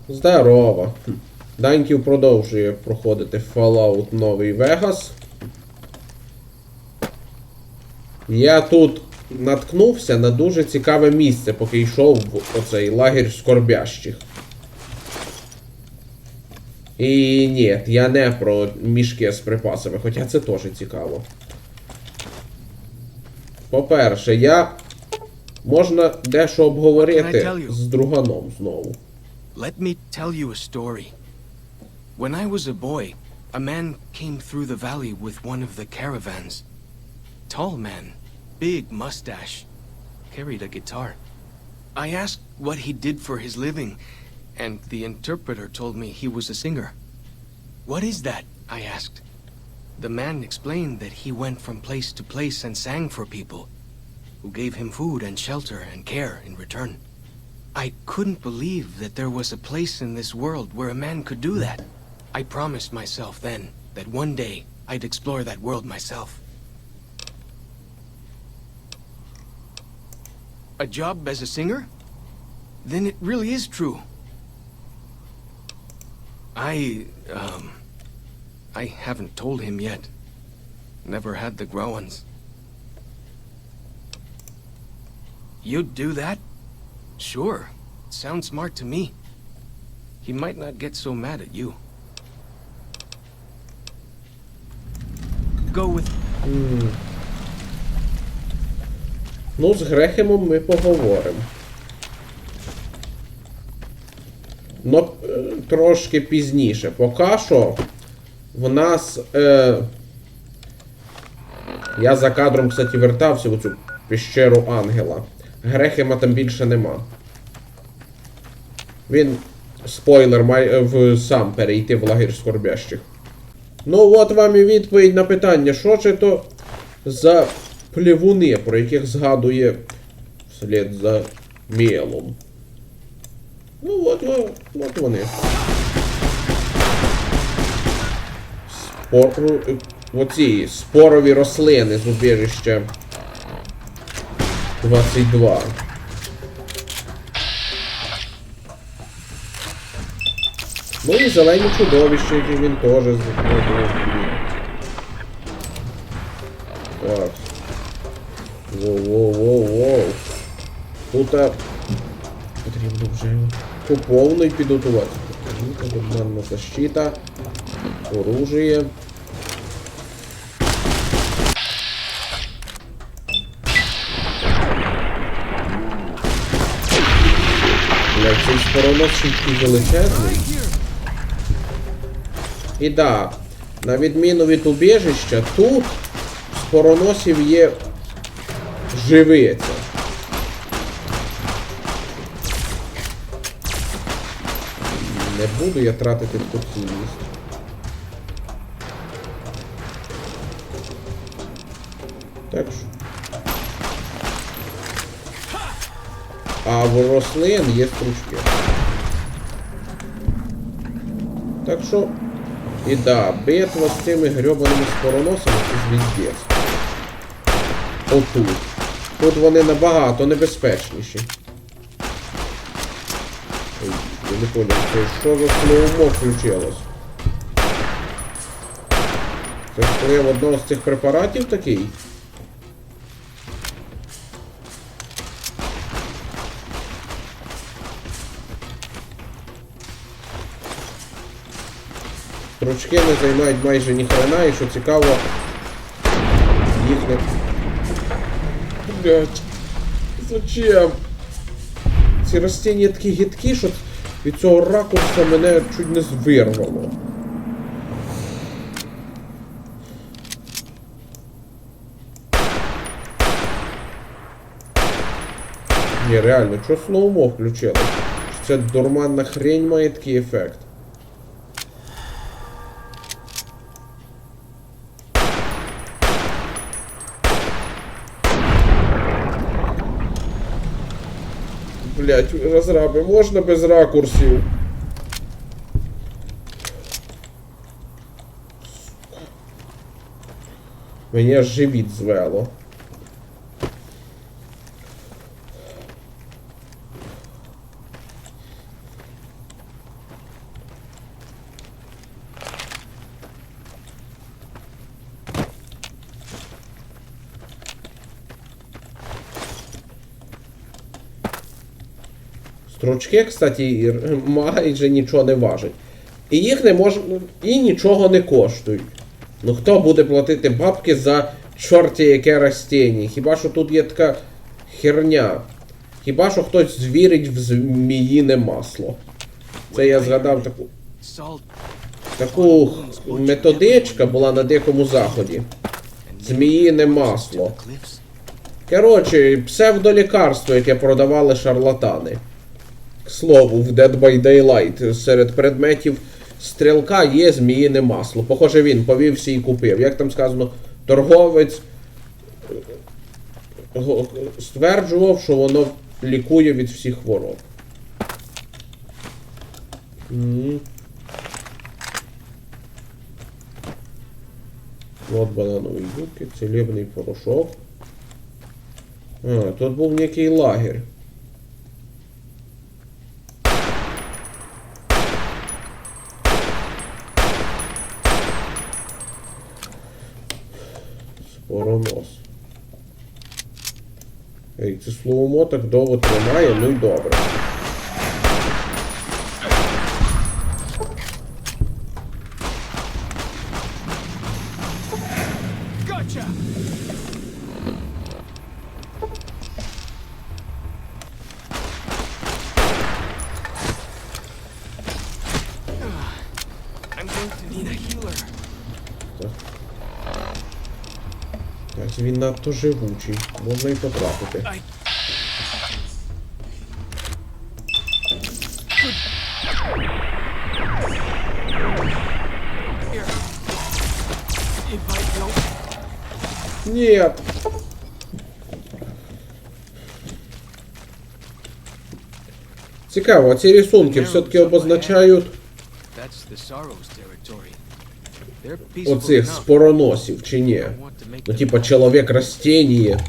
Здорово. Даньків продовжує проходити Fallout Новий Вегас. Я тут наткнувся на дуже цікаве місце, поки йшов в оцей лагерь скорбящих. І ні, я не про мішки з припасами, хоча це теж цікаво. По-перше, можна дещо обговорити з друганом знову. Let me tell you a story. When I was a boy, a man came through the valley with one of the caravans. Tall man, big mustache, carried a guitar. I asked what he did for his living, and the interpreter told me he was a singer. What is that? I asked. The man explained that he went from place to place and sang for people, who gave him food and shelter and care in return. I couldn't believe that there was a place in this world where a man could do that. I promised myself then that one day I'd explore that world myself. A job as a singer? Then it really is true. I haven't told him yet. Never had the growins. You'd do that? Sure. Sounds smart to me. He might not get so mad at you. Go with... Ну, з Грехемом ми поговоримо. Но трошки пізніше. Поки що в нас... Я за кадром, кстати, вертався в цю пещеру Ангела. Грехема там більше нема. Він, спойлер, має сам перейти в лагерь скорбящих. Ну от вам і відповідь на питання, що ж то за плевуни, про яких згадує вслід за Мелом. Ну от вони. Оці спорові рослини з убіжища 22. Ну і зелені чудовища, які він теж зробив. Так. Воу. Тут потрібно вже по повній підготувати. Обманна защита. Оружие. Цей спороносчик величезний. І да, на відміну від убіжища, тут спороносів є живиця. Не буду я тратити спокійність. Так що. А в рослин є стручки. Так що... І да, битва з цими грьобаними спороносами це звіздець. Отут. Тут вони набагато небезпечніші. Ой, я не понял, це що за слоумо включилось? Це вплив одного з цих препаратів такий? Стручки не займають майже ніхрена, і що цікаво, їх не... Блять, зачем? Ці ростіння такі гидкі, що від цього ракурсу мене чуть не вирвало. Ні, реально, чого сноумо включило? Це дурманна хрень має такий ефект. Блять, розраби, можна без ракурсів? Мені аж живіт звело. Стручки, кстати, майже нічого не важать. І їх не можна. І нічого не коштують. Ну хто буде платити бабки за чорті яке растіння? Хіба що тут є така херня? Хіба що хтось звірить в зміїне масло? Це я згадав таку методичка була на Дикому Заході. Зміїне масло. Коротше, псевдолікарство, яке продавали шарлатани. К слову, в Dead by Daylight серед предметів стрілка є зміїне масло. Похоже, він повівся і купив. Як там сказано, торговець стверджував, що воно лікує від всіх хвороб. От бананові юбки, целебний порошок. А, тут був некий лагерь. Споронос. Ей, це словомо так довго тримає, ну й добре. Так, він надто живучий. Можна і потрапити. Нет. Цікаво, а ці рисунки все-таки обозначають оцих спороносів, чи ні? Ну, типа, чоловік растение.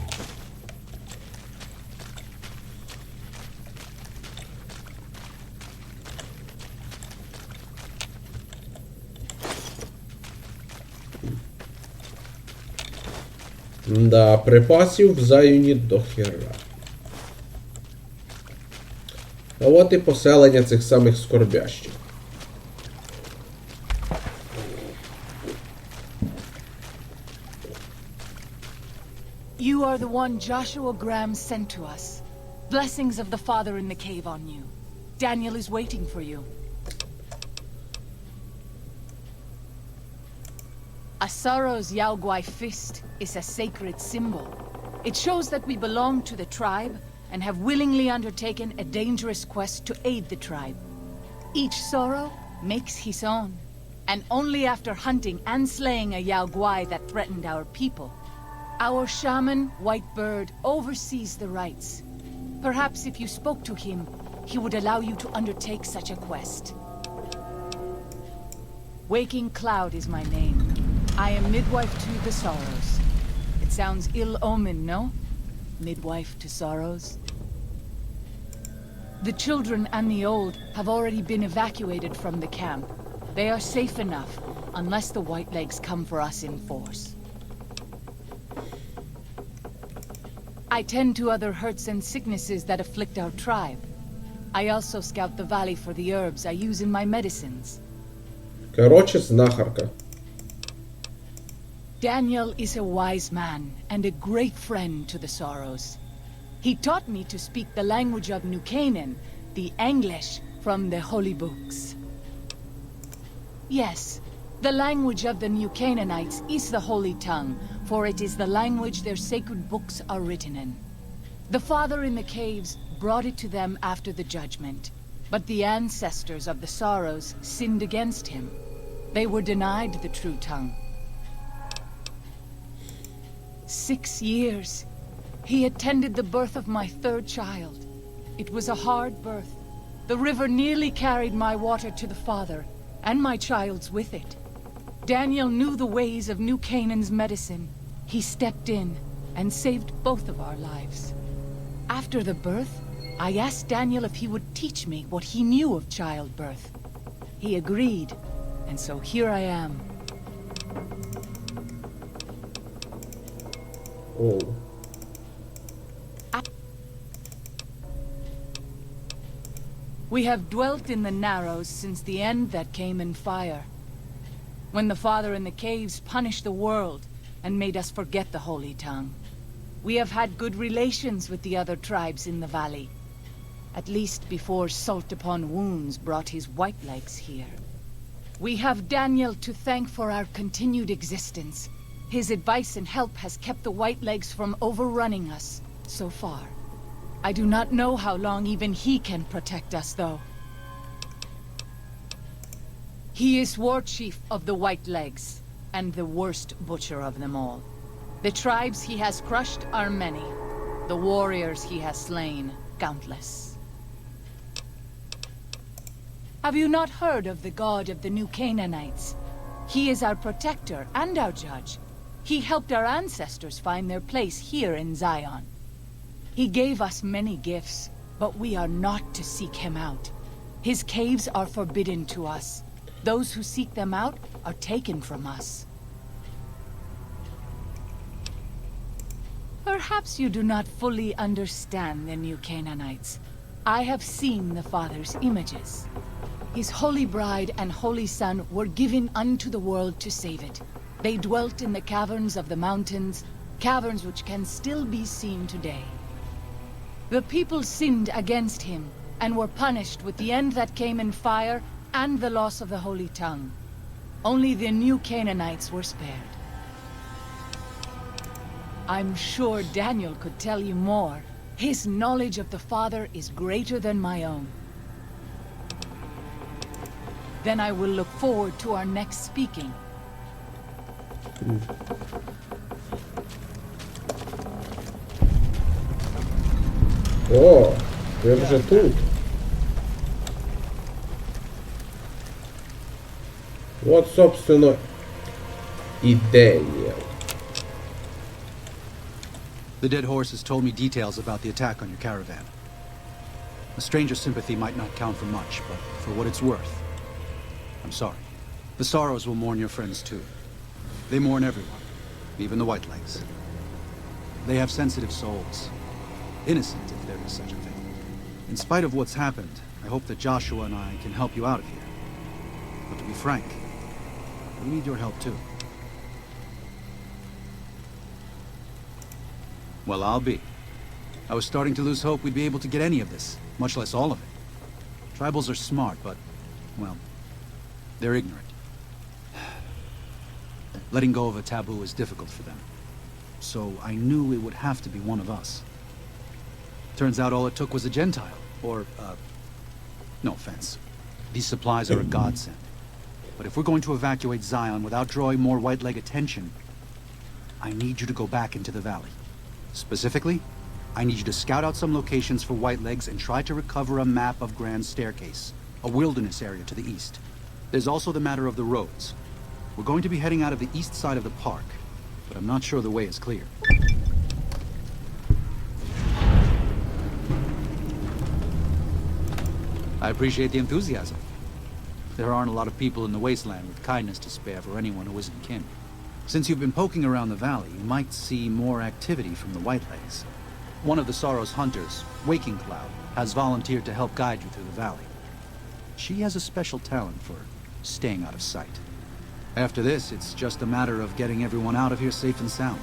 Да, припасів в заюні до хера. А от і поселення цих самих скорбящих. You are the one Joshua Graham sent to us. Blessings of the Father in the cave on you. Daniel is waiting for you. Asaro's Yaoguai fist is a sacred symbol. It shows that we belong to the tribe and have willingly undertaken a dangerous quest to aid the tribe. Each sorrow makes his own, and only after hunting and slaying a Yaoguai that threatened our people. Our shaman, White Bird, oversees the rites. Perhaps if you spoke to him, he would allow you to undertake such a quest. Waking Cloud is my name. I am midwife to the sorrows. It sounds ill-omened, no? Midwife to sorrows. The children and the old have already been evacuated from the camp. They are safe enough, unless the Whitelegs come for us in force. I tend to other hurts and sicknesses that afflict our tribe. I also scout the valley for the herbs I use in my medicines. Короче, знахарка. Daniel is a wise man and a great friend to the Sorrows. He taught me to speak the language of New Canaan, the English from the holy books. Yes, the language of the New Canaanites is the holy tongue, for it is the language their sacred books are written in. The Father in the caves brought it to them after the judgment, but the ancestors of the Sorrows sinned against him. They were denied the true tongue. 6 years. He attended the birth of my third child. It was a hard birth. The river nearly carried my water to the Father, and my child's with it. Daniel knew the ways of New Canaan's medicine. He stepped in and saved both of our lives. After the birth, I asked Daniel if he would teach me what he knew of childbirth. He agreed, and so here I am. Оу. We have dwelt in the Narrows since the end that came in fire. When the Father in the caves punished the world and made us forget the Holy Tongue. We have had good relations with the other tribes in the valley. At least before Salt Upon Wounds brought his white legs here. We have Daniel to thank for our continued existence. His advice and help has kept the white legs from overrunning us so far. I do not know how long even he can protect us, though. He is war chief of the White Legs, and the worst butcher of them all. The tribes he has crushed are many. The warriors he has slain, countless. Have you not heard of the god of the New Canaanites? He is our protector and our judge. He helped our ancestors find their place here in Zion. He gave us many gifts, but we are not to seek him out. His caves are forbidden to us. Those who seek them out are taken from us. Perhaps you do not fully understand the New Canaanites. I have seen the Father's images. His holy bride and holy son were given unto the world to save it. They dwelt in the caverns of the mountains, caverns which can still be seen today. The people sinned against him, and were punished with the end that came in fire and the loss of the Holy Tongue. Only the New Canaanites were spared. I'm sure Daniel could tell you more. His knowledge of the Father is greater than my own. Then I will look forward to our next speaking. О, ви вже тут. От, собственно, і Деніел. The dead horse has told me details about the attack on your caravan. A stranger's sympathy might not count for much, but for what it's worth, I'm sorry. The Sorrows will mourn your friends too. They mourn everyone, even the Whitelegs. They have sensitive souls. Innocent, if there is such a thing. In spite of what's happened, I hope that Joshua and I can help you out of here. But to be frank, we need your help too. Well, I'll be. I was starting to lose hope we'd be able to get any of this, much less all of it. Tribals are smart, but, well, they're ignorant. Letting go of a taboo is difficult for them. So I knew it would have to be one of us. Turns out all it took was a Gentile, or, no offense. These supplies are a godsend. But if we're going to evacuate Zion without drawing more white-leg attention, I need you to go back into the valley. Specifically, I need you to scout out some locations for white-legs and try to recover a map of Grand Staircase, a wilderness area to the east. There's also the matter of the roads. We're going to be heading out of the east side of the park, but I'm not sure the way is clear. I appreciate the enthusiasm. There aren't a lot of people in the wasteland with kindness to spare for anyone who isn't kin. Since you've been poking around the valley, you might see more activity from the Whitelegs. One of the Sorrow's hunters, Waking Cloud, has volunteered to help guide you through the valley. She has a special talent for staying out of sight. After this, it's just a matter of getting everyone out of here safe and sound.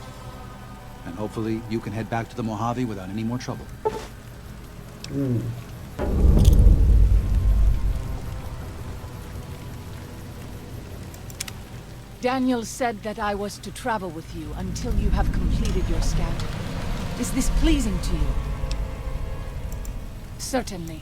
And hopefully you can head back to the Mojave without any more trouble. Daniel said that I was to travel with you until you have completed your scouting. Is this pleasing to you? Certainly.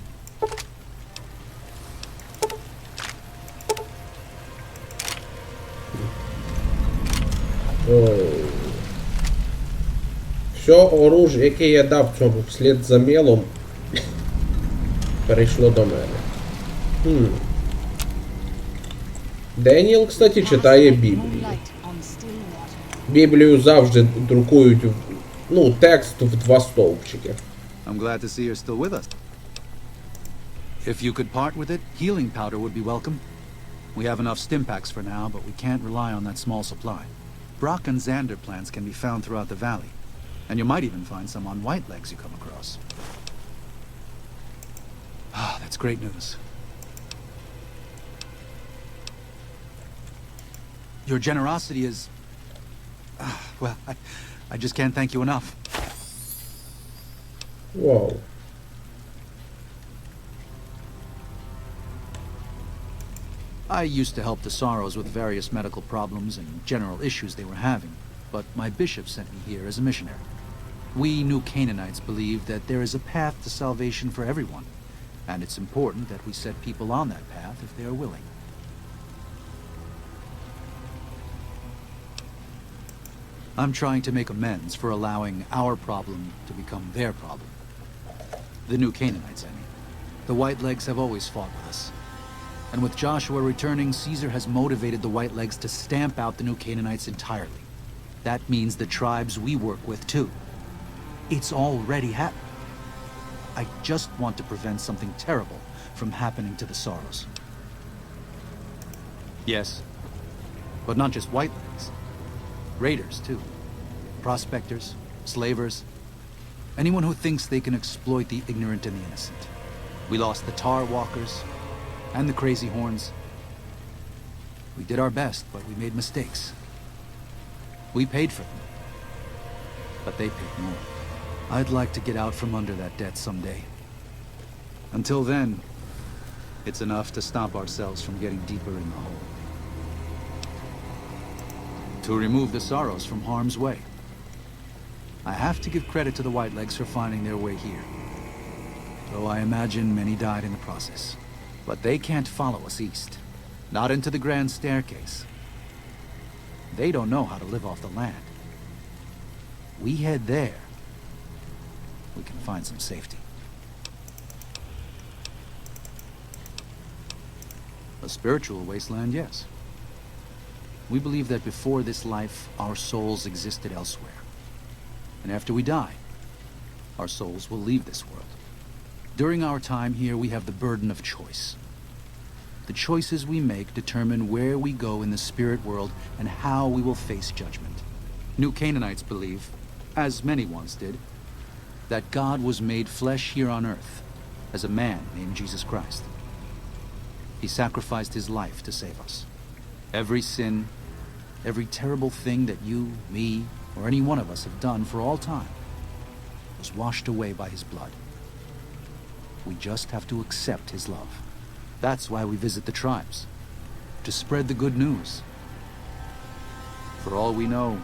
Все оружие, яке я дав цьому вслід за мелом, перейшло до мене. Деніел, кстати, читає Біблію. Біблію завжди друкують, текст в 2 стовпчики. I'm glad to see you're still with us. If you could part with it, healing powder would be welcome. We have enough stim packs for now, but we can't rely on that small supply. Brock and Xander plants can be found throughout the valley, and you might even find some on Whitelegs you come across. Ah, that's great news. Your generosity is... well, I just can't thank you enough. Вау. I used to help the Sorrows with various medical problems and general issues they were having, but my bishop sent me here as a missionary. We New Canaanites believe that there is a path to salvation for everyone, and it's important that we set people on that path if they are willing. I'm trying to make amends for allowing our problem to become their problem. The New Canaanites, I mean. The Whitelegs have always fought with us. And with Joshua returning, Caesar has motivated the Whitelegs to stamp out the New Canaanites entirely. That means the tribes we work with, too. It's already happened. I just want to prevent something terrible from happening to the Sorrows. Yes, but not just Whitelegs. Raiders, too. Prospectors, slavers. Anyone who thinks they can exploit the ignorant and the innocent. We lost the Tar Walkers and the Crazy Horns. We did our best, but we made mistakes. We paid for them, but they paid more. I'd like to get out from under that debt someday. Until then, it's enough to stop ourselves from getting deeper in the hole. To remove the Sorrows from harm's way. I have to give credit to the Whitelegs for finding their way here. Though I imagine many died in the process. But they can't follow us east. Not into the Grand Staircase. They don't know how to live off the land. We head there. We can find some safety. A spiritual wasteland, yes. We believe that before this life, our souls existed elsewhere. And after we die, our souls will leave this world. During our time here, we have the burden of choice. The choices we make determine where we go in the spirit world and how we will face judgment. New Canaanites believe, as many once did, that God was made flesh here on earth as a man named Jesus Christ. He sacrificed his life to save us. Every sin, every terrible thing that you, me, or any one of us have done for all time was washed away by his blood. We just have to accept his love. That's why we visit the tribes, to spread the good news. For all we know,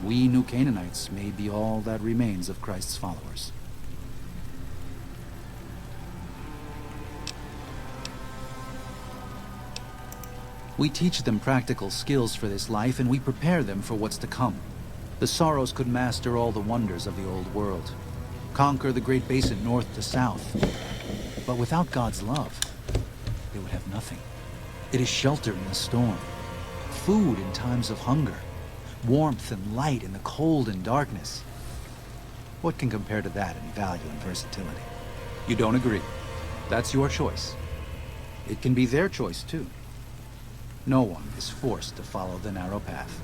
we New Canaanites may be all that remains of Christ's followers. We teach them practical skills for this life, and we prepare them for what's to come. The Sorrows could master all the wonders of the old world, conquer the Great Basin north to south. But without God's love, they would have nothing. It is shelter in the storm, food in times of hunger, warmth and light in the cold and darkness. What can compare to that in value and versatility? You don't agree? That's your choice. It can be their choice, too. No one is forced to follow the narrow path.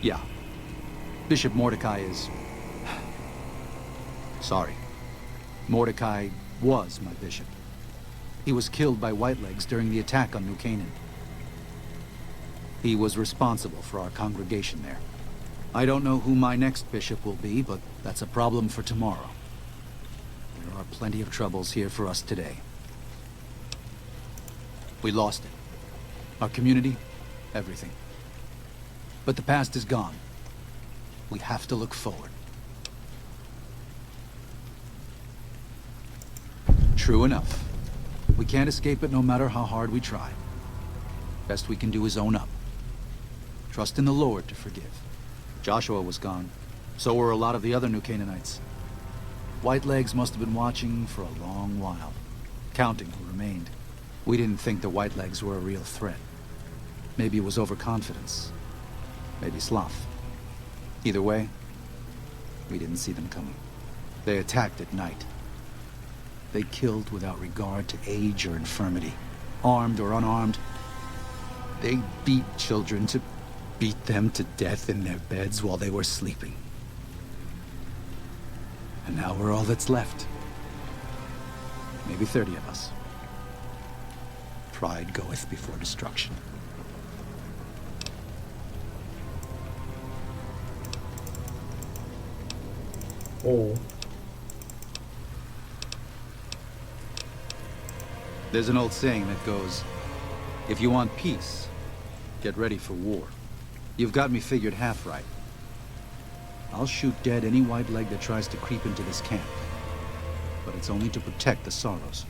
Yeah. Bishop Mordecai is... Sorry. Mordecai was my bishop. He was killed by Whitelegs during the attack on New Canaan. He was responsible for our congregation there. I don't know who my next bishop will be, but that's a problem for tomorrow. There are plenty of troubles here for us today. We lost it. Our community, everything. But the past is gone. We have to look forward. True enough. We can't escape it no matter how hard we try. Best we can do is own up. Trust in the Lord to forgive. Joshua was gone. So were a lot of the other New Canaanites. Whitelegs must have been watching for a long while, counting who remained. We didn't think the Whitelegs were a real threat. Maybe it was overconfidence. Maybe sloth. Either way, we didn't see them coming. They attacked at night. They killed without regard to age or infirmity, armed or unarmed. They beat children to beat them to death in their beds while they were sleeping. And now we're all that's left. Maybe 30 of us. Pride goeth before destruction. О. There's an old saying that goes, if you want peace, get ready for war. You've got me figured half right. I'll shoot dead any white leg that tries to creep into this camp. But it's only to protect the Sorrows.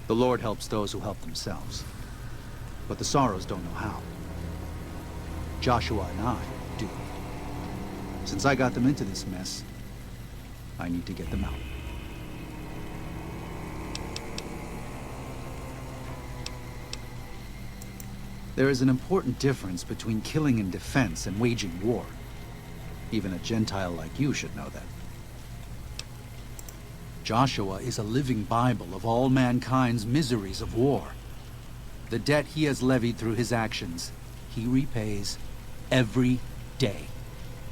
The Lord helps those who help themselves. But the Sorrows don't know how. Joshua and I do. Since I got them into this mess, I need to get them out. There is an important difference between killing in defense and waging war. Even a Gentile like you should know that. Joshua is a living Bible of all mankind's miseries of war. The debt he has levied through his actions, he repays every day.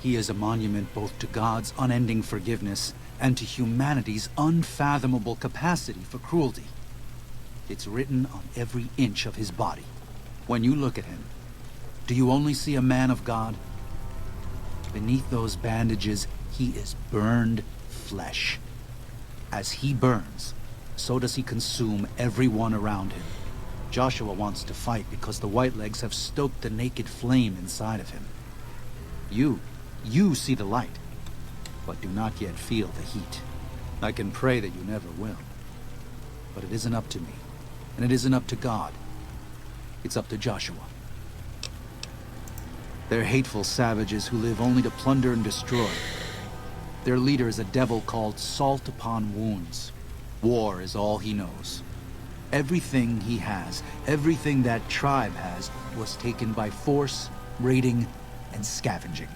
He is a monument both to God's unending forgiveness and to humanity's unfathomable capacity for cruelty. It's written on every inch of his body. When you look at him, do you only see a man of God? Beneath those bandages, he is burned flesh. As he burns, so does he consume everyone around him. Joshua wants to fight because the Whitelegs have stoked the naked flame inside of him. You see the light, but do not yet feel the heat. I can pray that you never will. But it isn't up to me, and it isn't up to God. It's up to Joshua. They're hateful savages who live only to plunder and destroy. Their leader is a devil called Salt Upon Wounds. War is all he knows. Everything he has, everything that tribe has, was taken by force, raiding, and scavenging.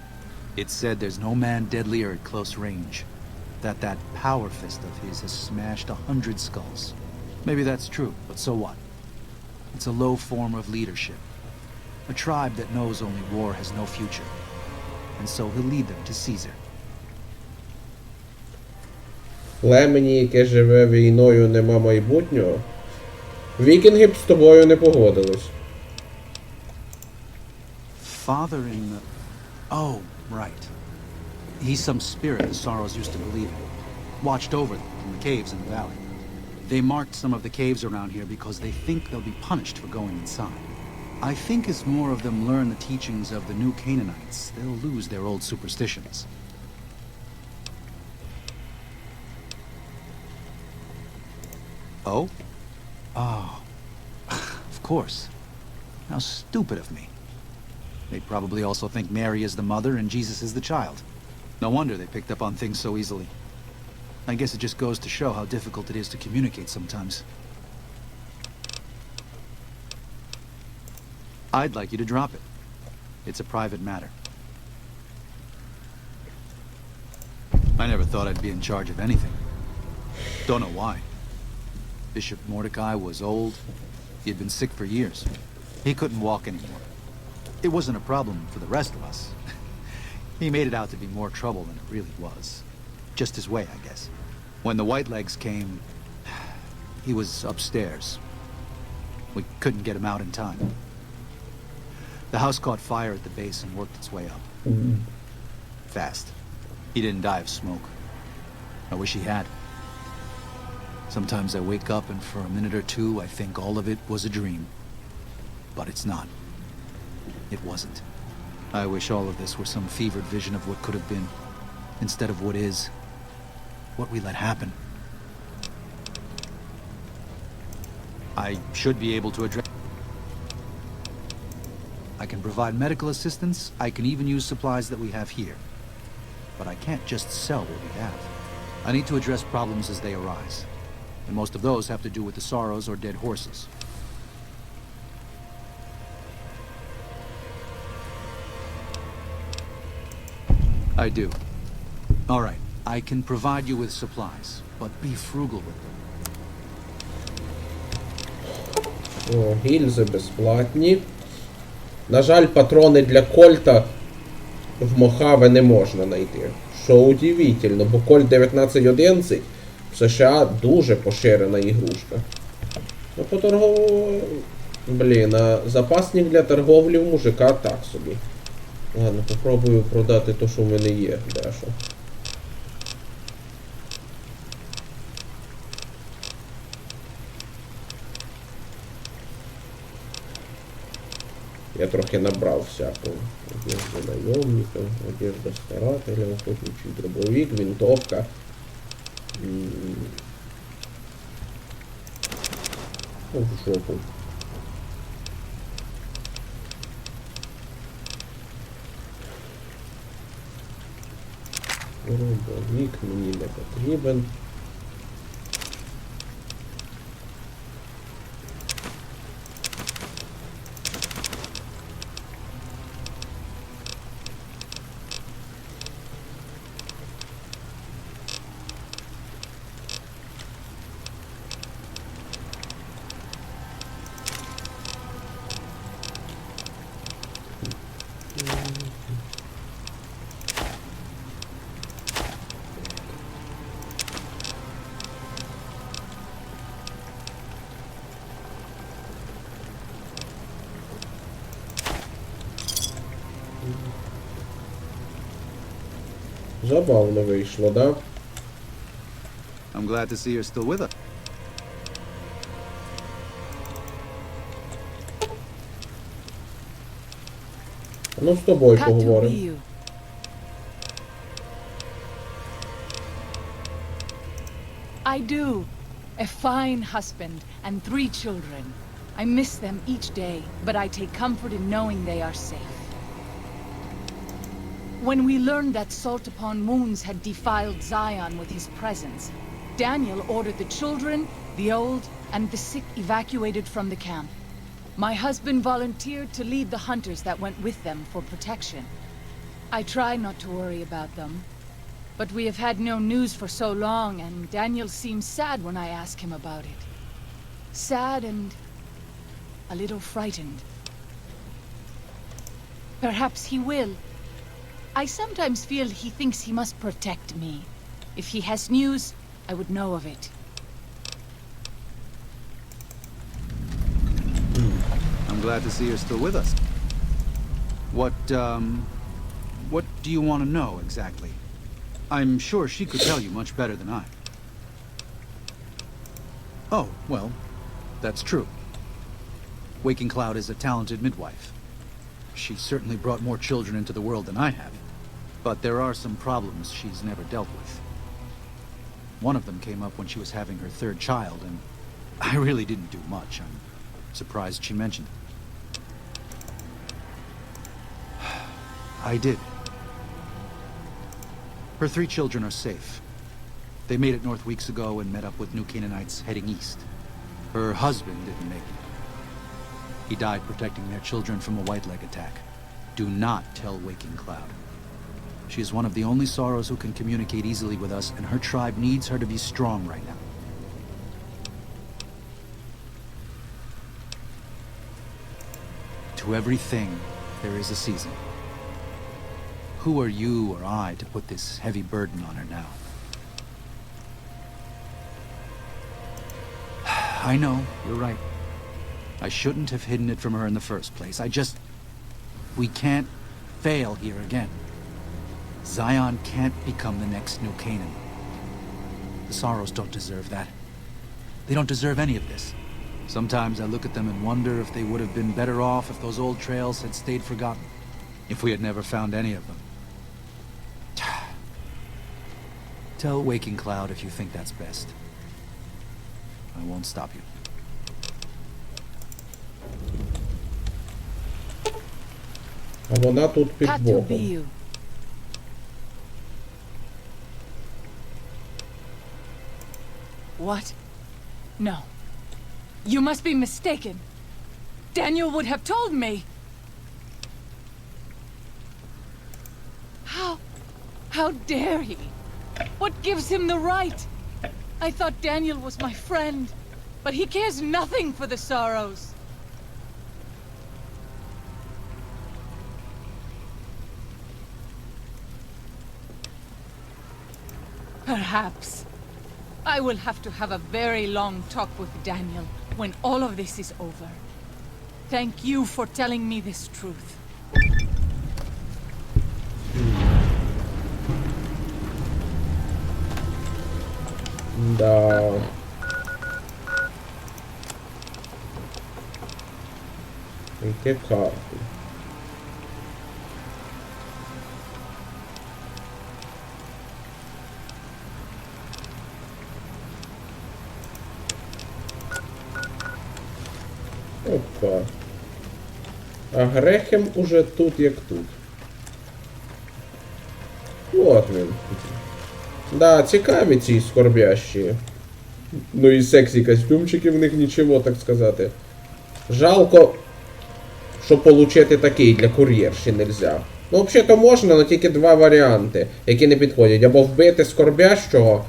It's said there's no man deadlier at close range. That power fist of his has smashed 100 skulls. Maybe that's true, but so what? It's a low form of leadership. A tribe that knows only war has no future. And so he'll lead them to Caesar. Племені, яке живе війною, нема майбутнього. Вікінги б з тобою не погодились. Father in the... Oh, right. He's some spirit the Sorrows used to believe in. Watched over them in the caves in the valley. They marked some of the caves around here because they think they'll be punished for going inside. I think as more of them learn the teachings of the new Canaanites, they'll lose their old superstitions. Oh? Oh. Of course. How stupid of me. They probably also think Mary is the mother and Jesus is the child. No wonder they picked up on things so easily. I guess it just goes to show how difficult it is to communicate sometimes. I'd like you to drop it. It's a private matter. I never thought I'd be in charge of anything. Don't know why. Bishop Mordecai was old. He had been sick for years. He couldn't walk anymore. It wasn't a problem for the rest of us. He made it out to be more trouble than it really was. Just his way, I guess. When the Whitelegs came, he was upstairs. We couldn't get him out in time. The house caught fire at the base and worked its way up. Fast. He didn't die of smoke. I wish he had. Sometimes I wake up and for a minute or two I think all of it was a dream. But it's not. It wasn't. I wish all of this were some fevered vision of what could have been, instead of what is, what we let happen. I should be able to address... I can provide medical assistance, I can even use supplies that we have here. But I can't just sell what we have. I need to address problems as they arise. And most of those have to do with the Sorrows or dead horses. I do. All right, I can provide you with supplies, but be frugal with them. О, гільзи безплатні. На жаль, патрони для Кольта в Мохаве не можна знайти. Що удивительно, бо Кольт 1911 в США дуже поширена ігрушка. Ну, по торгову... Блін, а запасник для торговлі в мужика так собі. Ладно, попробую продати то, що в мене є. Дещо. Я трохи набрав всякого. Одежда наемника, одежда старателя, охотничий дробовик, винтовка. Ну, в жопу. Дробовик мені не потрібен. Забавно вийшло, да? I'm glad to see you're still with us. Ну, з тобою Had to поговоримо. be you. I do. A fine husband and 3 children. I miss them each day, but I take comfort in knowing they are safe. When we learned that Salt Upon Moons had defiled Zion with his presence, Daniel ordered the children, the old, and the sick evacuated from the camp. My husband volunteered to lead the hunters that went with them for protection. I try not to worry about them, but we have had no news for so long, and Daniel seems sad when I ask him about it. Sad and a little frightened. Perhaps he will. I sometimes feel he thinks he must protect me. If he has news, I would know of it. I'm glad to see you're still with us. What do you want to know exactly? I'm sure she could tell you much better than I. Oh, well, that's true. Waking Cloud is a talented midwife. She's certainly brought more children into the world than I have. But there are some problems she's never dealt with. One of them came up when she was having her 3rd child, and I really didn't do much. I'm surprised she mentioned it. I did. Her 3 children are safe. They made it north weeks ago and met up with new Canaanites heading east. Her husband didn't make it. He died protecting their children from a white leg attack. Do not tell Waking Cloud. She is one of the only Sorrows who can communicate easily with us, and her tribe needs her to be strong right now. To everything, there is a season. Who are you or I to put this heavy burden on her now? I know, you're right. I shouldn't have hidden it from her in the first place. We can't fail here again. Zion can't become the next New Canaan. The Sorrows don't deserve that. They don't deserve any of this. Sometimes I look at them and wonder if they would have been better off if those old trails had stayed forgotten. If we had never found any of them. Tell Waking Cloud if you think that's best. I won't stop you. А вона тут під Had to be боком. you. What? No. You must be mistaken. Daniel would have told me. How dare he? What gives him the right? I thought Daniel was my friend, but he cares nothing for the Sorrows. Perhaps. I will have to have a very long talk with Daniel when all of this is over. Thank you for telling me this truth. Да. Яке карти? Опа. А Грехем уже тут як тут. От він. Да, цікаві ці скорбящі. Ну і сексі костюмчики в них нічого, так сказати. Жалко, що получити такий для кур'єрші нельзя. Ну, взагалі-то можна, але тільки два варіанти, які не підходять. Або вбити скорбящого,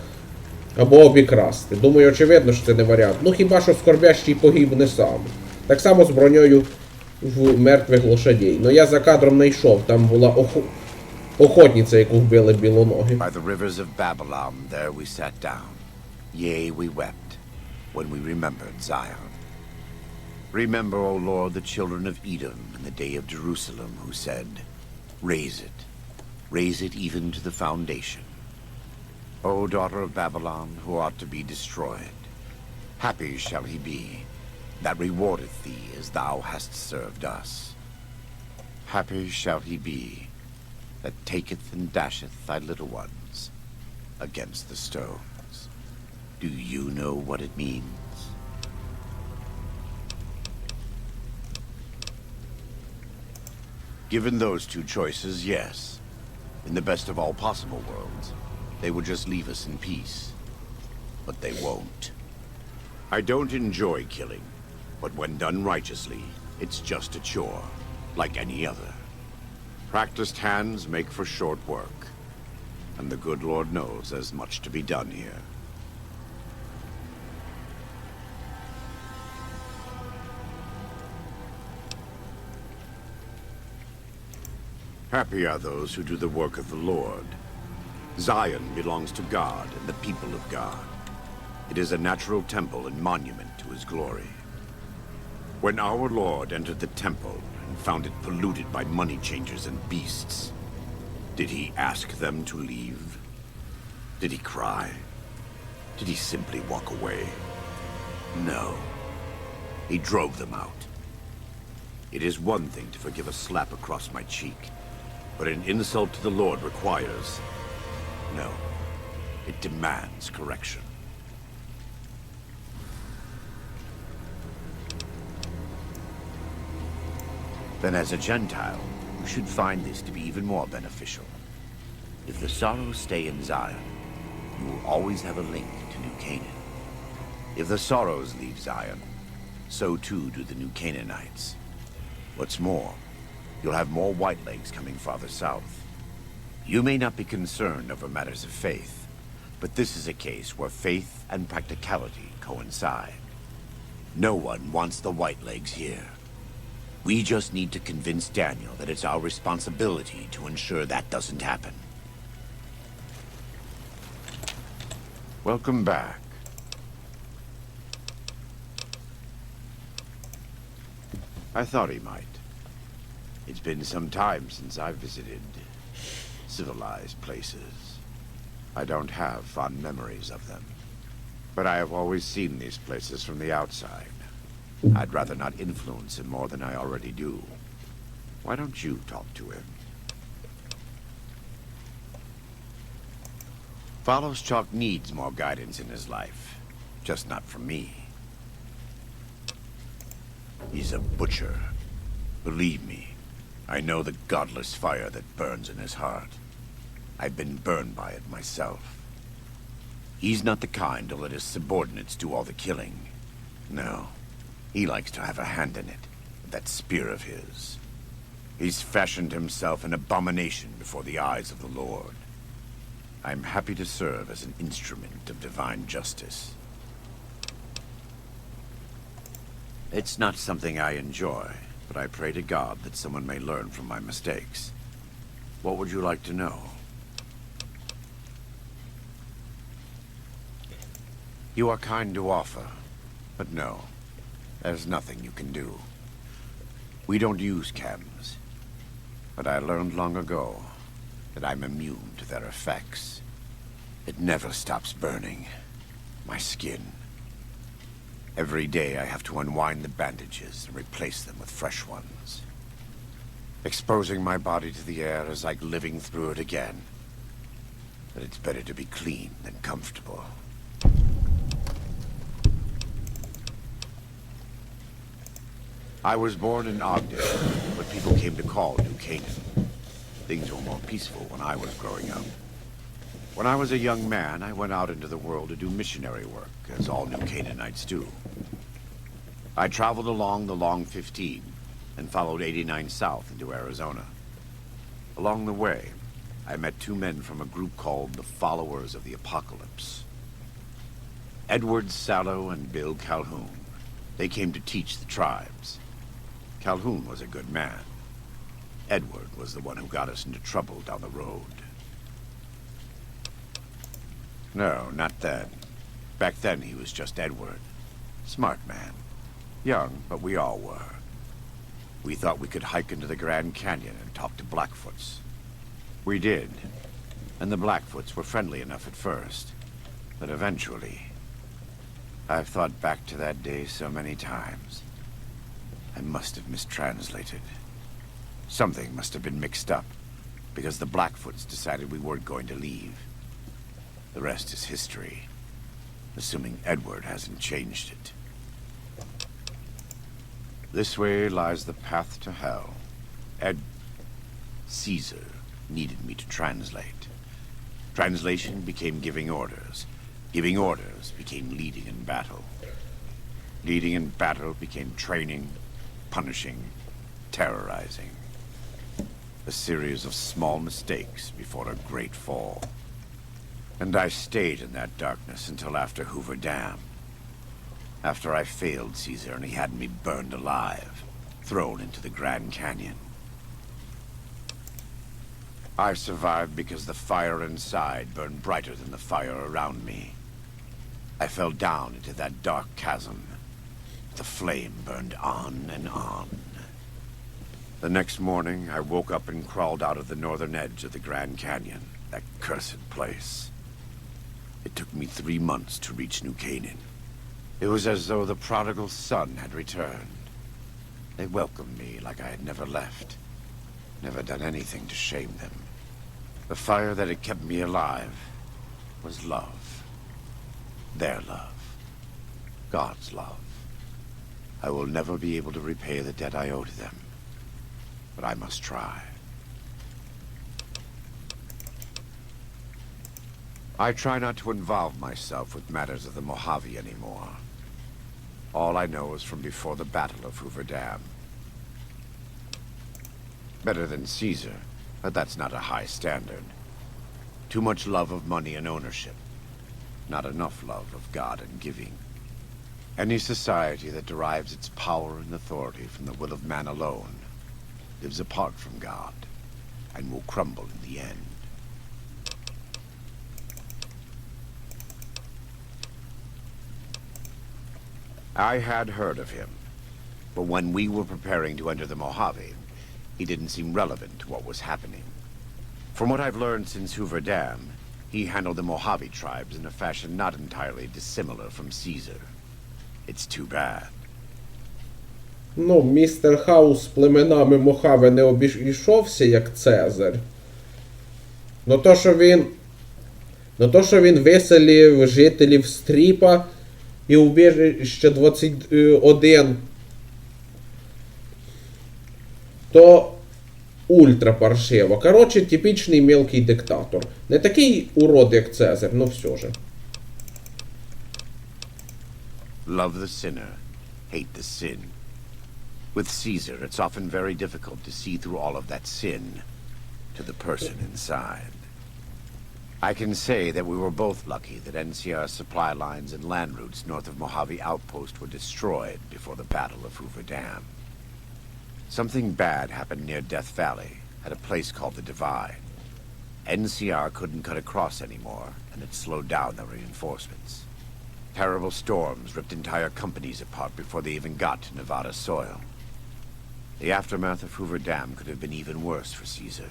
або обікрасти. Думаю, очевидно, що це не варіант. Ну хіба що скорбящий погибне сам. Так само з броньою в мертвих лошадей. Ну я за кадром не йшов, там була охотниця, яку вбили білоноги. By the rivers of Babylon, there we sat down. Yea, we wept, when we remembered Zion. Remember, O Lord, the children of Edom in the day of Jerusalem, who said, raise it even to the foundation. O daughter of Babylon, who ought to be destroyed, happy shall he be, that rewardeth thee as thou hast served us. Happy shall he be, that taketh and dasheth thy little ones against the stones. Do you know what it means? Given those two choices, yes. In the best of all possible worlds, they would just leave us in peace. But they won't. I don't enjoy killing, but when done righteously, it's just a chore, like any other. Practiced hands make for short work, and the good Lord knows there's much to be done here. Happy are those who do the work of the Lord. Zion belongs to God and the people of God. It is a natural temple and monument to his glory. When our Lord entered the temple and found it polluted by money changers and beasts, did he ask them to leave? Did he cry? Did he simply walk away? No. He drove them out. It is one thing to forgive a slap across my cheek, but an insult to the Lord requires... No. It demands correction. Then as a Gentile, you should find this to be even more beneficial. If the sorrows stay in Zion, you will always have a link to New Canaan. If the sorrows leave Zion, so too do the New Canaanites. What's more, you'll have more whitelegs coming farther south. You may not be concerned over matters of faith, but this is a case where faith and practicality coincide. No one wants the whitelegs here. We just need to convince Daniel that it's our responsibility to ensure that doesn't happen. Welcome back. I thought he might. It's been some time since I've visited civilized places. I don't have fond memories of them. But I have always seen these places from the outside. I'd rather not influence him more than I already do. Why don't you talk to him? Follows Chalk needs more guidance in his life, just not from me. He's a butcher. Believe me, I know the godless fire that burns in his heart. I've been burned by it myself. He's not the kind to let his subordinates do all the killing. No. He likes to have a hand in it, with that spear of his. He's fashioned himself an abomination before the eyes of the Lord. I'm happy to serve as an instrument of divine justice. It's not something I enjoy, but I pray to God that someone may learn from my mistakes. What would you like to know? You are kind to offer, but no, there's nothing you can do. We don't use chems, but I learned long ago that I'm immune to their effects. It never stops burning my skin. Every day I have to unwind the bandages and replace them with fresh ones. Exposing my body to the air is like living through it again. But it's better to be clean than comfortable. I was born in Ogden, what people came to call New Canaan. Things were more peaceful when I was growing up. When I was a young man, I went out into the world to do missionary work, as all New Canaanites do. I traveled along the Long 15 and followed 89 south into Arizona. Along the way, I met two men from a group called the Followers of the Apocalypse. Edward Sallow and Bill Calhoun. They came to teach the tribes. Calhoun was a good man. Edward was the one who got us into trouble down the road. No, not then. Back then he was just Edward. Smart man. Young, but we all were. We thought we could hike into the Grand Canyon and talk to Blackfoots. We did. And the Blackfoots were friendly enough at first. But eventually... I've thought back to that day so many times. I must have mistranslated. Something must have been mixed up, because the Blackfoots decided we weren't going to leave. The rest is history, assuming Edward hasn't changed it. This way lies the path to hell. Caesar needed me to translate. Translation became giving orders. Giving orders became leading in battle. Leading in battle became training, punishing, terrorizing. A series of small mistakes before a great fall. And I stayed in that darkness until after Hoover Dam. After I failed Caesar and he had me burned alive, thrown into the Grand Canyon. I survived because the fire inside burned brighter than the fire around me. I fell down into that dark chasm. The flame burned on and on. The next morning, I woke up and crawled out of the northern edge of the Grand Canyon, that cursed place. It took me 3 months to reach New Canaan. It was as though the prodigal son had returned. They welcomed me like I had never left, never done anything to shame them. The fire that had kept me alive was love. Their love. God's love. I will never be able to repay the debt I owe to them, but I must try. I try not to involve myself with matters of the Mojave anymore. All I know is from before the Battle of Hoover Dam. Better than Caesar, but that's not a high standard. Too much love of money and ownership. Not enough love of God and giving. Any society that derives its power and authority from the will of man alone lives apart from God and will crumble in the end. I had heard of him, but when we were preparing to enter the Mojave, he didn't seem relevant to what was happening. From what I've learned since Hoover Dam, he handled the Mojave tribes in a fashion not entirely dissimilar from Caesar. It's too bad. Ну, містер Хаус з племенами Мохаве не обійшовся як Цезар. Но то, що він виселив жителів Стріпа і убіжище 21, то ультра паршиво. Коротше, типічний мелкий диктатор. Не такий урод, як Цезар, но все же. Love the sinner, hate the sin. With Caesar, it's often very difficult to see through all of that sin to the person inside. I can say that we were both lucky that NCR supply lines and land routes north of Mojave Outpost were destroyed before the Battle of Hoover Dam. Something bad happened near Death Valley, at a place called the Divide. NCR couldn't cut across anymore, and it slowed down the reinforcements. Terrible storms ripped entire companies apart before they even got to Nevada soil. The aftermath of Hoover Dam could have been even worse for Caesar.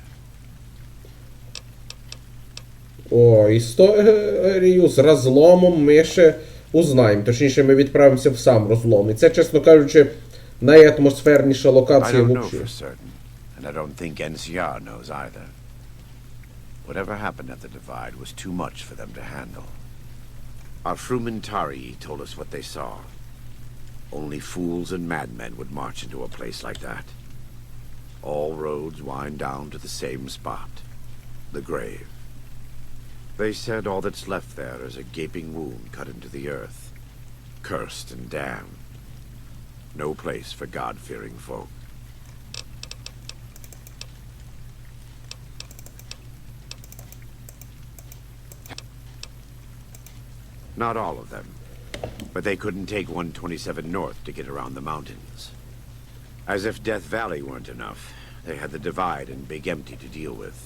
О, історію з розломом ми ще узнаємо. Точніше, ми відправимося в сам розлом. І це, чесно кажучи, найатмосферніша I локація don't know взагалі. for certain, and I don't think NCR knows either. Whatever happened at the Divide was too much for them to handle. Our Frumentari told us what they saw. Only fools and madmen would march into a place like that. All roads wind down to the same spot, the grave. They said all that's left there is a gaping wound cut into the earth, cursed and damned. No place for God-fearing folk. Not all of them, but they couldn't take 127 north to get around the mountains. As if Death Valley weren't enough, they had the Divide and Big Empty to deal with.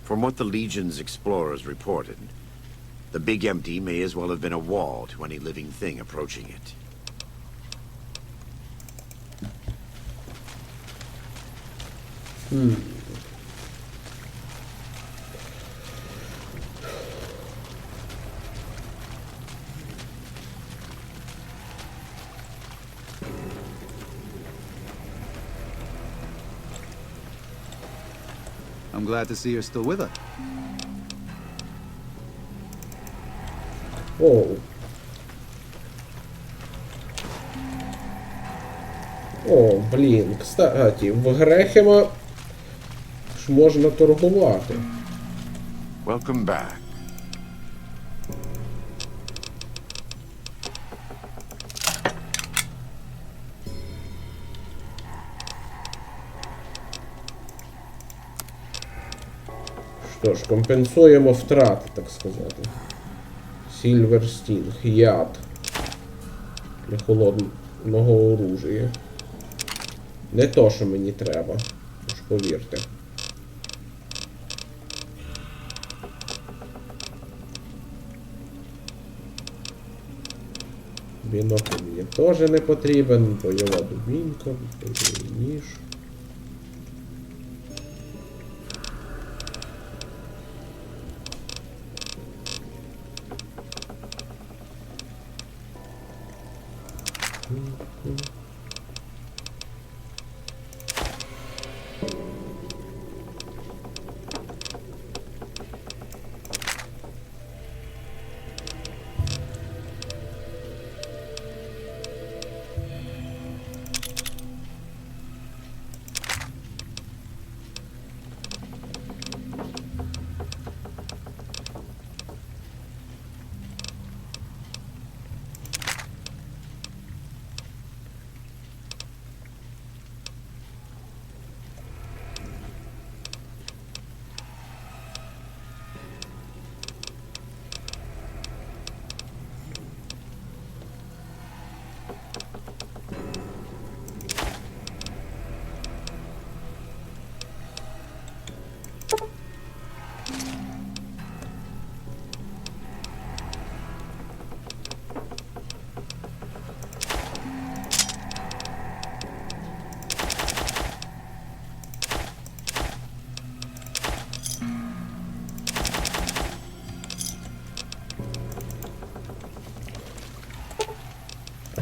From what the Legion's explorers reported, the Big Empty may as well have been a wall to any living thing approaching it. I'm glad to see you're still with us. Оу. О, блін, кстати, в Грехема ж можна торгувати. Welcome back. Що ж, компенсуємо втрати, так сказати. Сільверстінг, яд. Для холодного оружия. Не то, що мені треба. Уж повірте. Бінокль мені теж не потрібен. Бойова дубінка, бойовий ніж.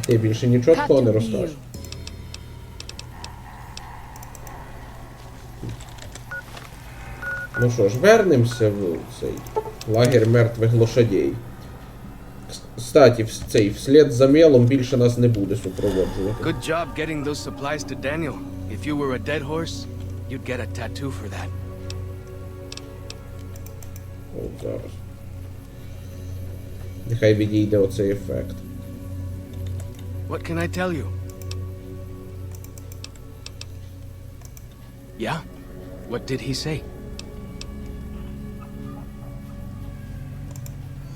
Ти більше нічого такого не розкажеш. Ну що ж, вернемося в цей лагерь мертвих лошадей. Кстати, вслед за мелом більше нас не буде супроводжувати. Good job getting those supplies to Daniel. If you were a dead horse, you'd get a tattoo for that. О, зараз. Нехай відійде оцей ефект. What can I tell you? Yeah? What did he say?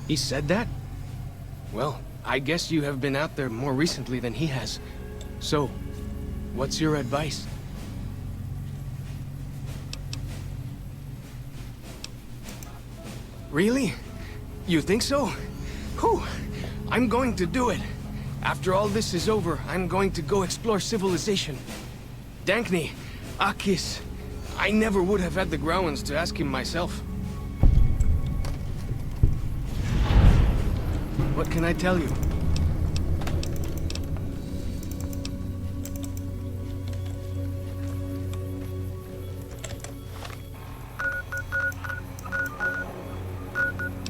He said that? Well, I guess you have been out there more recently than he has. So, what's your advice? Really? You think so? Whew. I'm going to do it. After all this is over, I'm going to go explore civilization. Dankney, Akis, I never would have had the grounds to ask him myself. What can I tell you?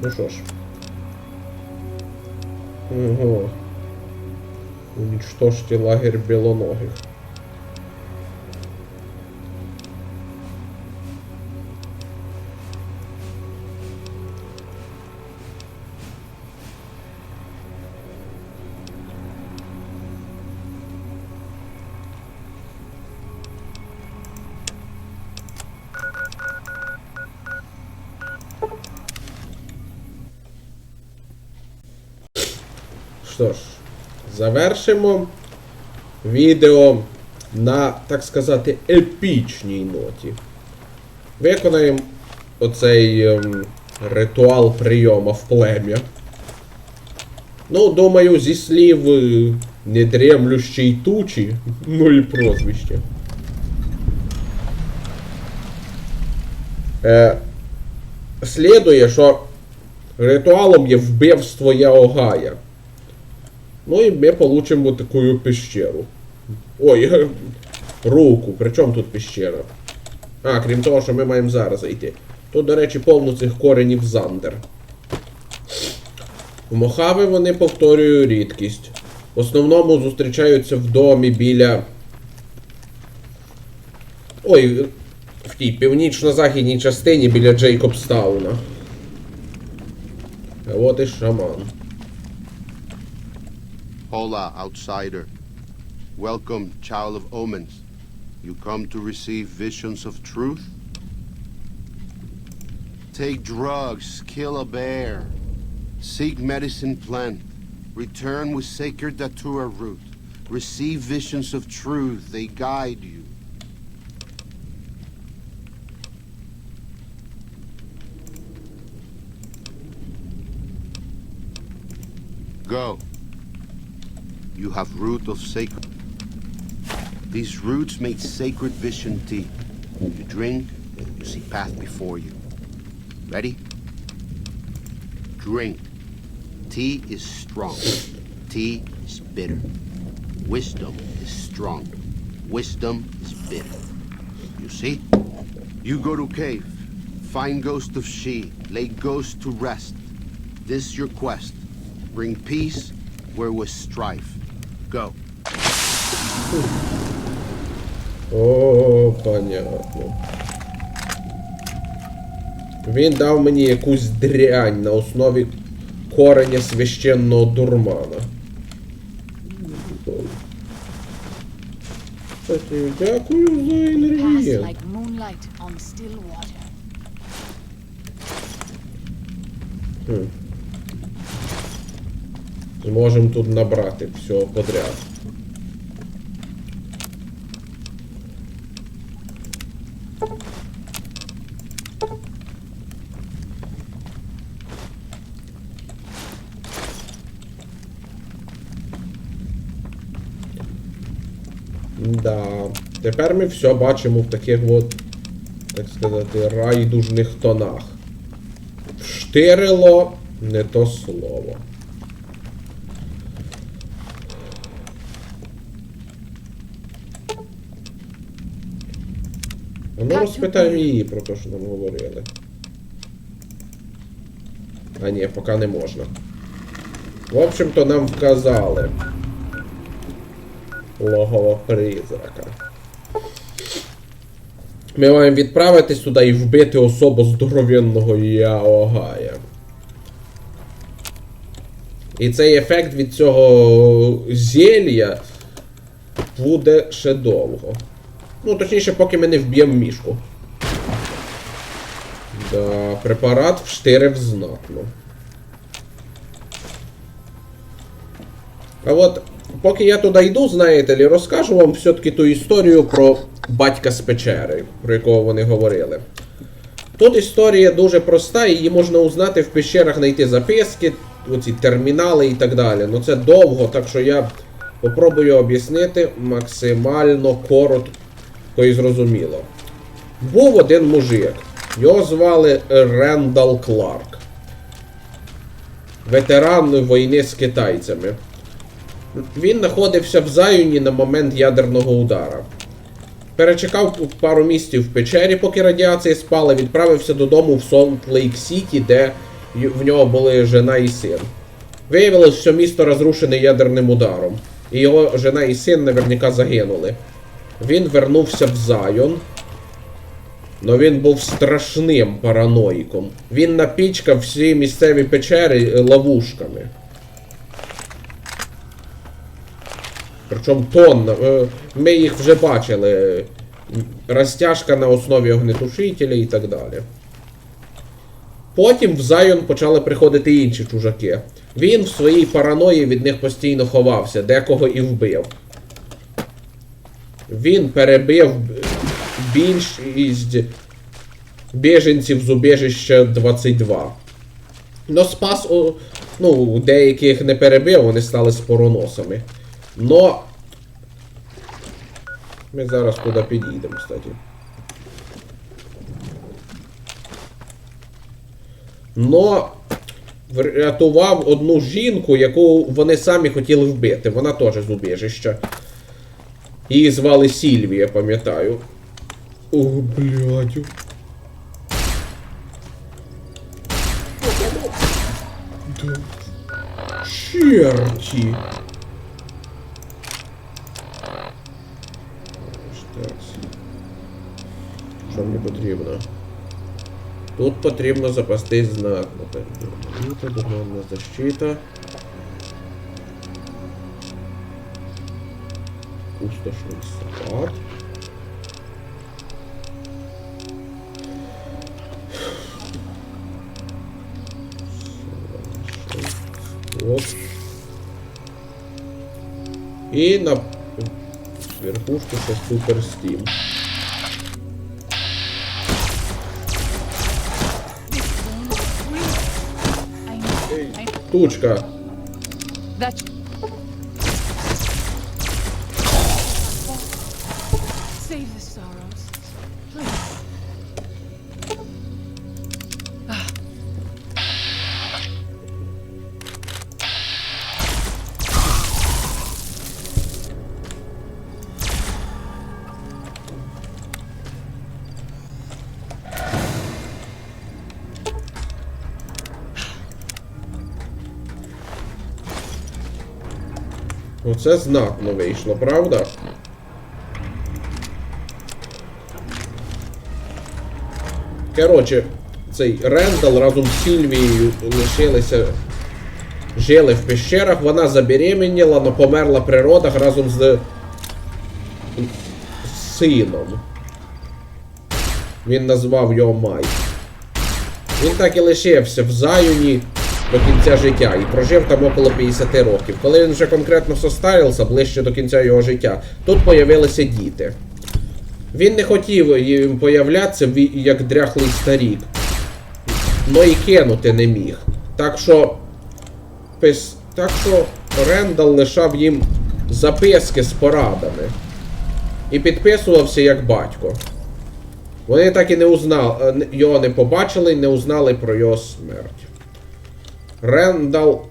Ну що ж. Ого. Уничтожьте лагерь белоногих. Що ж, завершимо відео на, так сказати, епічній ноті. Виконаємо оцей ритуал прийому в плем'я. Ну, думаю, зі слів недремлющій тучі, ну і прозвище. Слідує, що ритуалом є вбивство Яогая. Ну і ми получимо таку пещеру. Ой, руку. При чому тут пещера? А, крім того, що ми маємо зараз зайти. Тут, до речі, повно цих коренів Зандер. Мохави вони, повторюю, рідкість. В основному зустрічаються в домі біля... Ой, в тій північно-західній частині біля Джейкобстауна. А от і шаман. Hola, outsider. Welcome, child of omens. You come to receive visions of truth? Take drugs, kill a bear. Seek medicine plant. Return with sacred datura root. Receive visions of truth, they guide you. Go. You have root of sacred. These roots make sacred vision tea. You drink, you see path before you. Ready? Drink. Tea is strong. Tea is bitter. Wisdom is strong. Wisdom is bitter. You see? You go to cave. Find ghost of she. Lay ghost to rest. This your quest. Bring peace where was strife. Go. О, понятно. Він дав мені якусь дрянь на основі кореня священного дурмана. Кстати, дякую за енергію. Зможемо тут набрати всього подряд. Да. Тепер ми все бачимо в таких от, так сказати, райдужних тонах. Вштирило не то слово. А ну розпитаємо її про те, що нам говорили. А ні, поки не можна. В общем-то нам вказали. Логово призрака. Ми маємо відправитись туди і вбити особу здоровенного Яогая. І цей ефект від цього зілля буде ще довго. Ну, точніше, поки ми не вб'ємо мішку. Да, препарат вштирив знатно. А от, поки я туди йду, знаєте ли, розкажу вам все-таки ту історію про батька з печери, про якого вони говорили. Тут історія дуже проста, її можна узнати в пещерах, знайти записки, оці термінали і так далі. Ну це довго, так що я попробую об'яснити максимально коротко і зрозуміло. Був один мужик. Його звали Рендал Кларк. Ветеран війни з китайцями. Він знаходився в Зайоні на момент ядерного удара. Перечекав пару місяців в печері, поки радіація спала, відправився додому в Солт-Лейк-Сіті, де в нього були жена і син. Виявилось, що місто розрушене ядерним ударом. І його жена і син наверняка загинули. Він вернувся в Зайон. Но він був страшним параноїком. Він напічкав всі місцеві печери ловушками. Причому тонна. Ми їх вже бачили. Розтяжка на основі огнетушителя і так далі. Потім в Зайон почали приходити інші чужаки. Він в своїй параної від них постійно ховався, декого і вбив. Він перебив більшість біженців з убіжища 22. Но спас, ну, деяких не перебив, вони стали спороносами. Но ми зараз туди підійдемо, кстати. Но врятував одну жінку, яку вони самі хотіли вбити. Вона теж з убіжища. Її звали Сільвія, пам'ятаю. О, блядь. Да. Черті. Що мені потрібно? Тут потрібно запастись знак. Духовна защита. Пустошний сад. Вот. И на верхушку сейчас супер стим. Тучка. Save the sorrows, please. Оце знатно вийшло, правда? Коротше, цей Рендал разом з Сільвією жили в пещерах, вона забеременіла, но померла при родах разом з сином. Він назвав його Майк. Він так і лишився в Зайоні до кінця життя і прожив там около 50 років. Коли він вже конкретно состарився, ближче до кінця його життя, тут появилися діти. Він не хотів їм появлятися як дряхлий старік, но і кинути не міг. Так що Рендал лишав їм записки з порадами і підписувався як батько. Вони так і не узнали, його не побачили і не узнали про його смерть. Рендал.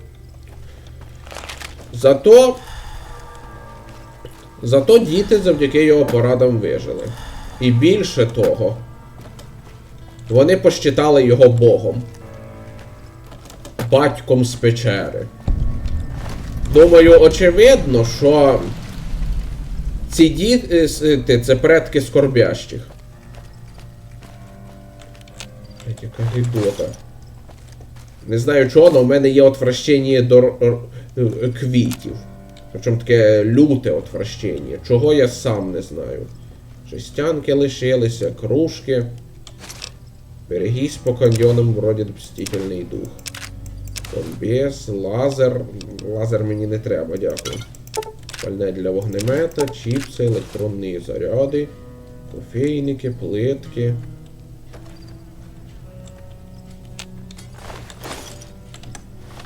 Зато діти завдяки його порадам вижили. І більше того, вони посчитали його Богом. Батьком з печери. Думаю, очевидно, що ці діти – це предки скорбящих. Яка гидота. Не знаю чого, але в мене є отвращення до квітів. Причому таке люте отвращення. Чого я сам не знаю. Жестянки лишилися, кружки. Берегись по каньйонам, вроді мстительний дух. Комбез, лазер. Лазер мені не треба, дякую. Пальне для вогнемета, чіпси, електронні заряди, кофейники, плитки.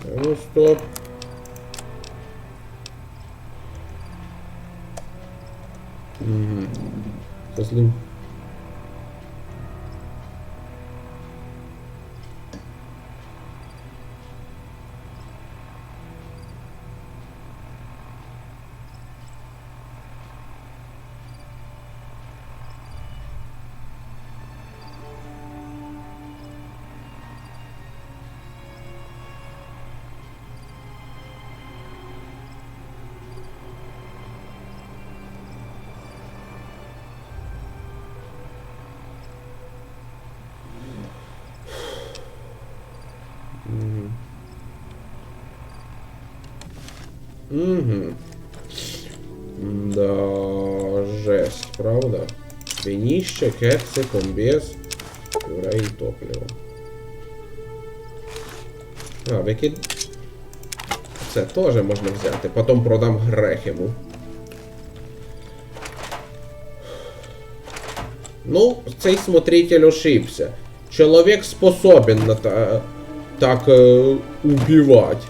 Ну, стоп. Угу. Що з ним? Угу. Да, жесть, правда? Винище, кекси, комбез, пюре і топливо. А, викид... Це теж можна взяти. Потім продам грех йому. Ну, цей смотритель ошибся. Чоловік способен на так убивати.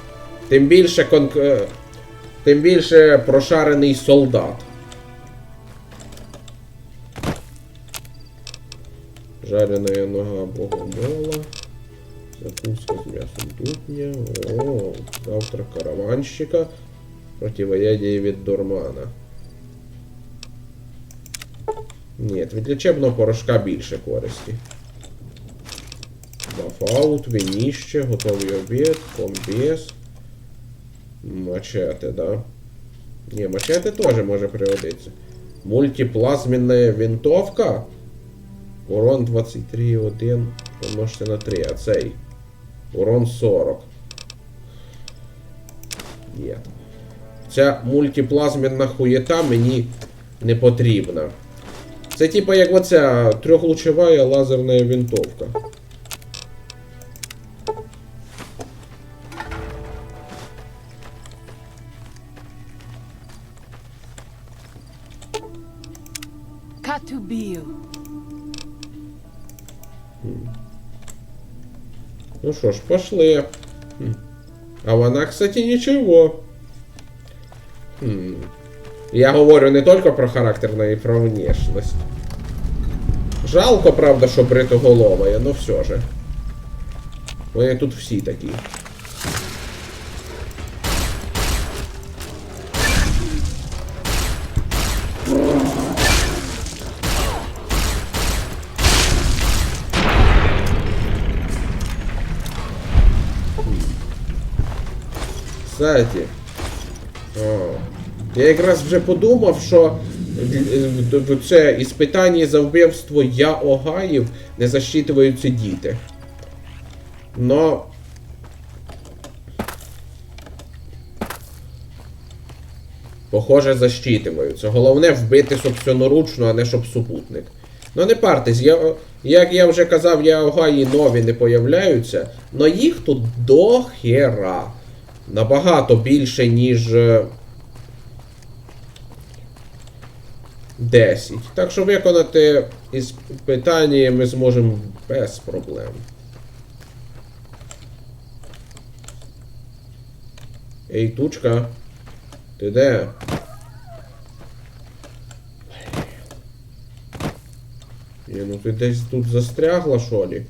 Тим більше прошарений солдат. Жареная нога богомола. Закуска с мясом дутня. О, завтрак караванщика. Противоядие від дурмана. Ні, від лічебного порошка більше користі. Бафаут, винище, готовий обід, комбез. Мачете, да? Не, мачете тоже може пригодиться. Мультиплазменная винтовка. Урон 23,1 помножте на 3, а цей. Урон 40. Ні. Ця мультиплазменна хуєта мені не потрібна. Це типа як оця трьохлучова лазерна винтовка. Katubio. Ну що ж, пошли. А вона, кстати, нічого. Я говорю не тільки про характер, но і про внешність. Жалко, правда, що бритоголовая, но все же. Вони тут всі такі. Кстати, я якраз вже подумав, що в це іспитання за вбивство Яогаїв не засчитуються діти. Но... Похоже, засчитуються. Головне вбити собственноручно, а не щоб супутник. Ну не партесь, як я вже казав, Яогаї нові не появляються, но їх тут до хера. Набагато більше, ніж 10. Так що виконати іспитання ми зможемо без проблем. Ей, тучка. Ти де? Ну ти десь тут застрягла, що ли?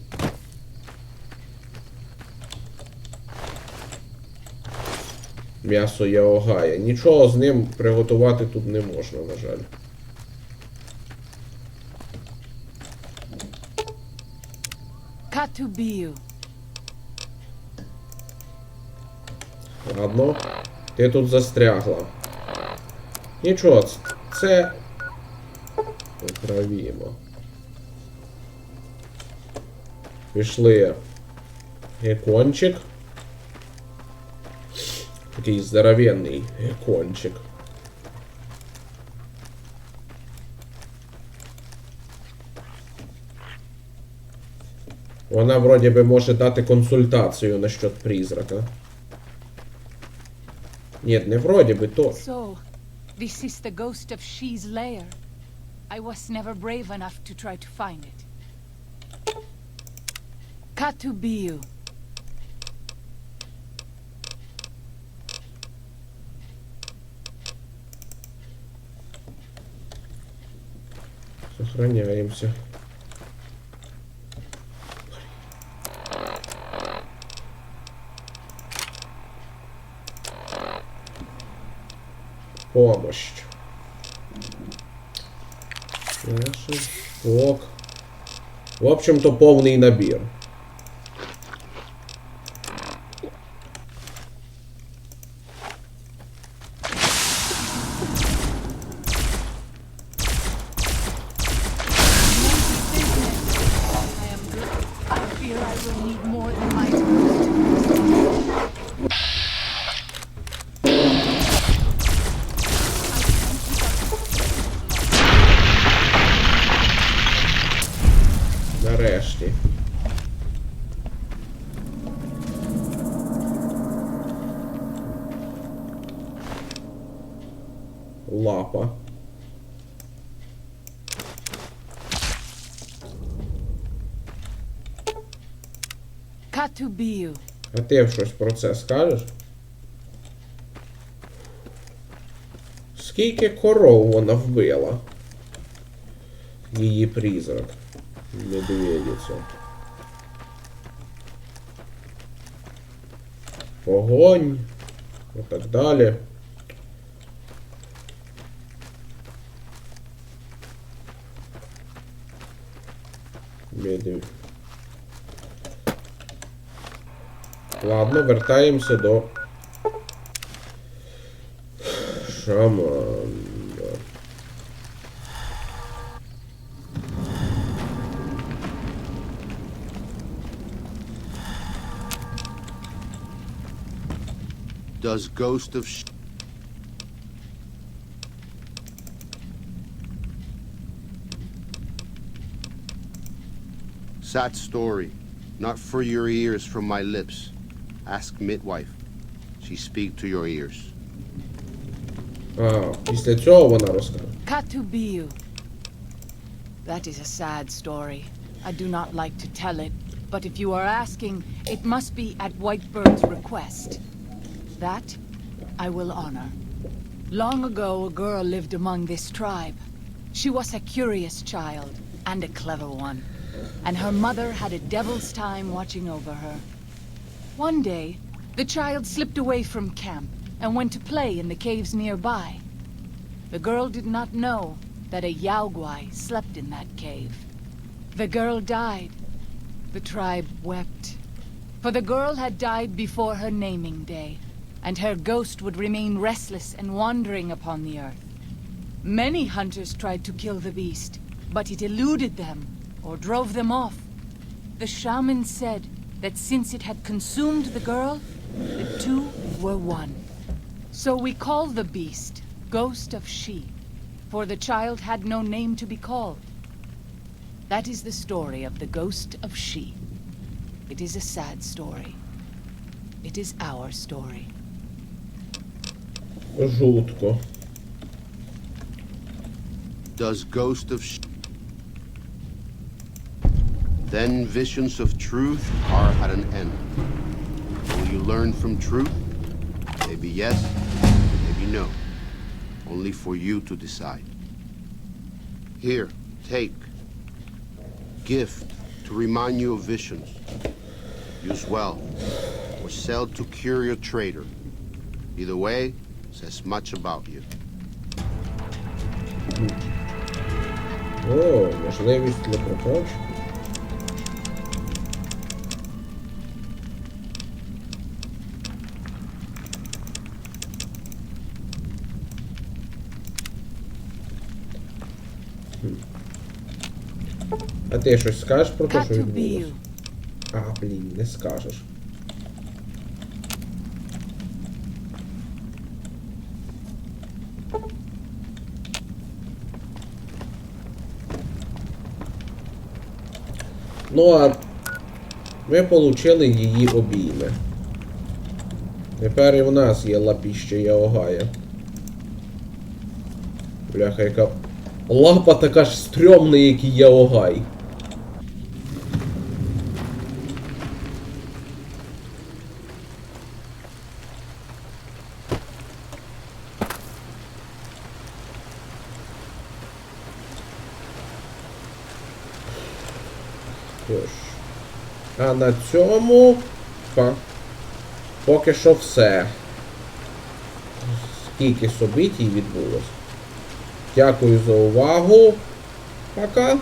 М'ясо Яогая. Нічого з ним приготувати тут не можна, на жаль. Katubio. Ладно. Ти тут застрягла. Нічого, це... Поправімо. Пішли. Гекончик. Такий здоровенний гекончик. Вона вроді би може дати консультацію насчет призрака. Ні, не вроді би, то. So, this is the ghost of She's lair. I was never brave enough to try to find it. Katubio. Сохраняємося. Помощь. Ок. В общем-то, повний набір. Нарешті. Лапа. Катубію. А ти щось про це скажеш? Скільки коров вона вбила? Її призрак. Медведиця. Огонь. І так далі. Медведь. Ладно, вертаємося до шамана. Does Ghost of Sad story, not for your ears from my lips. Ask midwife. She speak to your ears. А, після цього вона розкаже. Katubiyu. That is a sad story. I do not like to tell it, but if you are asking, it must be at Whitebird's request. That I will honor. Long ago, a girl lived among this tribe. She was a curious child, and a clever one. And her mother had a devil's time watching over her. One day, the child slipped away from camp and went to play in the caves nearby. The girl did not know that a Yaogwai slept in that cave. The girl died. The tribe wept. For the girl had died before her naming day, and her ghost would remain restless and wandering upon the earth. Many hunters tried to kill the beast, but it eluded them or drove them off. The shaman said that since it had consumed the girl, the two were one. So we call the beast Ghost of She, for the child had no name to be called. That is the story of the Ghost of She. It is a sad story. It is our story. Жутко. Does Ghost of Then visions of truth are at an end. Will you learn from truth? Maybe yes, maybe no. Only for you to decide. Here, take. Gift to remind you of visions. Use well, or sell to curious trader. Either way, says much about you. О, можливість для проходження. А ти щось скажеш про те, що відбулося? А, блін, не скажеш. Ну, а ми отримали її обійми. Тепер і в нас є лапіще Яогая. Бляха, яка лапа така ж стрьомна, як і Яогай. Тож. А на цьому поки що все. Скільки событій відбулось. Дякую за увагу. Пока.